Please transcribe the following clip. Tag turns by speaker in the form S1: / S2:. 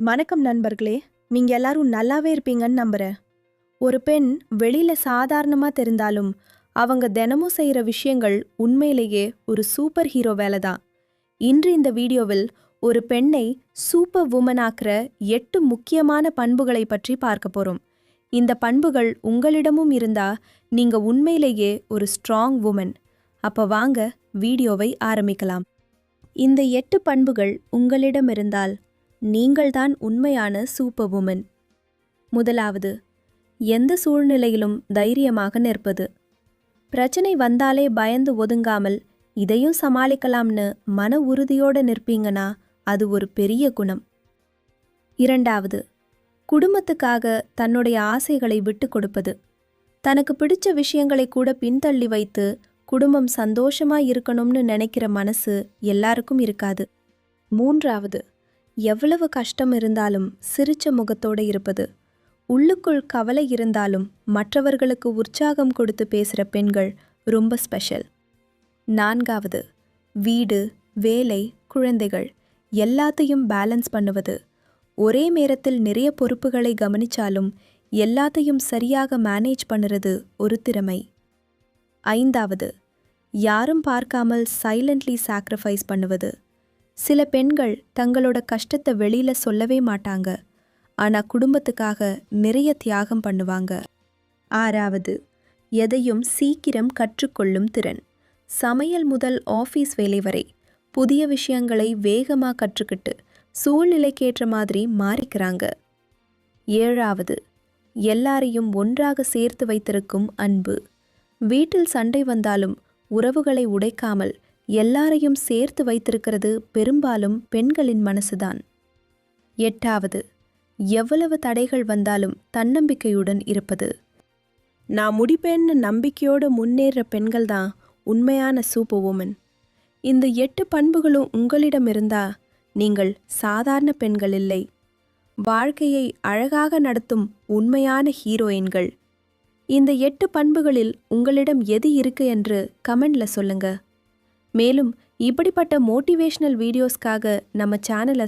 S1: வணக்கம் நண்பர்களே. நீங்க எல்லாரும் நல்லாவே இருப்பீங்கன்னு நம்புறேன். ஒரு பெண் வெளியில சாதாரணமா தெரிந்தாலும் அவங்க தினமும் செய்யற விஷயங்கள் உண்மையிலேயே ஒரு சூப்பர் ஹீரோ வேலை தான். இன்று இந்த வீடியோவில் ஒரு பெண்ணை சூப்பர் வுமனாக்குற 8 முக்கியமான பண்புகளை பற்றி பார்க்க போறோம். இந்த பண்புகள் உங்களிடமும் இருந்தா நீங்க உண்மையிலேயே ஒரு ஸ்ட்ராங் வுமன். அப்ப வாங்க வீடியோவை ஆரம்பிக்கலாம். இந்த 8 பண்புகள் உங்களிடம் இருந்தால் நீங்கள்தான் உண்மையான சூப்பர் வுமன். முதலாவது, எந்த சூழ்நிலையிலும் தைரியமாக நிற்பது. பிரச்சனை வந்தாலே பயந்து ஒதுங்காமல் இதையும் சமாளிக்கலாம்னு மன உறுதியோடு நிற்பீங்கன்னா அது ஒரு பெரிய குணம். இரண்டாவது, குடும்பத்துக்காக தன்னுடைய ஆசைகளை விட்டு கொடுப்பது. தனக்கு பிடிச்ச விஷயங்களை கூட பின்தள்ளி வைத்து குடும்பம் சந்தோஷமா இருக்கணும்னு நினைக்கிற மனசு எல்லாருக்கும் இருக்காது. மூன்றாவது, எவ்வளவு கஷ்டம் இருந்தாலும் சிரிச்ச முகத்தோடு இருப்பது. உள்ளுக்குள் கவலை இருந்தாலும் மற்றவர்களுக்கு உற்சாகம் கொடுத்து பேசுகிற பெண்கள் ரொம்ப ஸ்பெஷல். நான்காவது, வீடு, வேலை, குழந்தைகள் எல்லாத்தையும் பேலன்ஸ் பண்ணுவது. ஒரே நேரத்தில் நிறைய பொறுப்புகளை கவனிச்சாலும் எல்லாத்தையும் சரியாக மேனேஜ் பண்ணுறது ஒரு திறமை. ஐந்தாவது, யாரும் பார்க்காமல் சைலண்ட்லி சாக்ரிஃபைஸ் பண்ணுவது. சில பெண்கள் தங்களோட கஷ்டத்தை வெளியில சொல்லவே மாட்டாங்க, ஆனா குடும்பத்துக்காக நிறைய தியாகம் பண்ணுவாங்க. ஆறாவது, எதையும் சீக்கிரம் கற்றுக்கொள்ளும் திறன். சமையல் முதல் ஆஃபீஸ் வேலை வரை புதிய விஷயங்களை வேகமாக கற்றுக்கிட்டு சூழ்நிலைக்கேற்ற மாதிரி மாறிக்கிறாங்க. ஏழாவது, எல்லாரையும் ஒன்றாக சேர்த்து வைத்திருக்கும் அன்பு. வீட்டில் சண்டை வந்தாலும் உறவுகளை உடைக்காமல் எல்லாரையும் சேர்த்து வைத்திருக்கிறது பெரும்பாலும் பெண்களின் மனசுதான். எட்டாவது, எவ்வளவு தடைகள் வந்தாலும் தன்னம்பிக்கையுடன் இருப்பது. நான் முடிப்பேன்னு நம்பிக்கையோடு முன்னேற பெண்கள் தான் உண்மையான சூப்பர் வுமன். இந்த 8 பண்புகளும் உங்களிடம் இருந்தா நீங்கள் சாதாரண பெண்கள் இல்லை, வாழ்க்கையை அழகாக நடத்தும் உண்மையான ஹீரோயின்கள். இந்த 8 பண்புகளில் உங்களிடம் எது இருக்கு என்று கமெண்ட்ல சொல்லுங்க. மேலும் இப்படிப்பட்ட மோட்டிவேஷனல் வீடியோஸ்க்காக நம்ம சேனலை